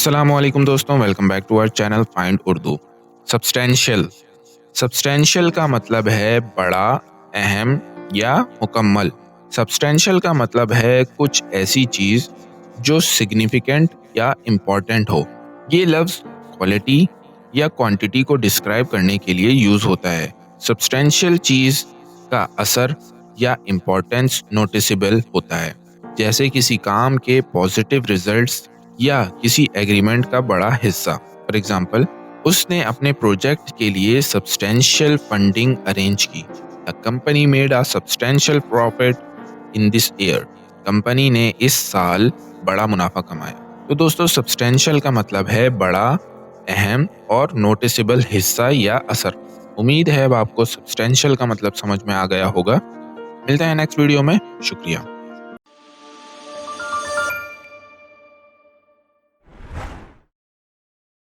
अस्सलामुअलैकुम दोस्तों, welcome back to our channel find Urdu. Substantial substantial का मतलब है बड़ा, अहम या मुकम्मल। सब्सटेंशियल का मतलब है कुछ ऐसी चीज जो सिग्निफिकेंट या इम्पोर्टेंट हो। ये लफ्ज क्वालिटी या क्वांटिटी को डिस्क्राइब करने के लिए यूज होता है। सब्सटेंशियल चीज का असर या इम्पोर्टेंस नोटिसेबल होता है, जैसे किसी काम के पॉजिटिव रिजल्ट्स या किसी एग्रीमेंट का बड़ा हिस्सा। फॉर एग्जाम्पल, उसने अपने प्रोजेक्ट के लिए सब्सटेंशियल फंडिंग अरेंज की। The company made a substantial profit in this year. Company ने इस साल बड़ा मुनाफा कमाया। तो दोस्तों, सब्सटेंशियल का मतलब है बड़ा, अहम और नोटिसेबल हिस्सा या असर। उम्मीद है अब आपको सब्सटेंशियल का मतलब समझ में आ गया होगा। मिलते हैं नेक्स्ट वीडियो में। शुक्रिया।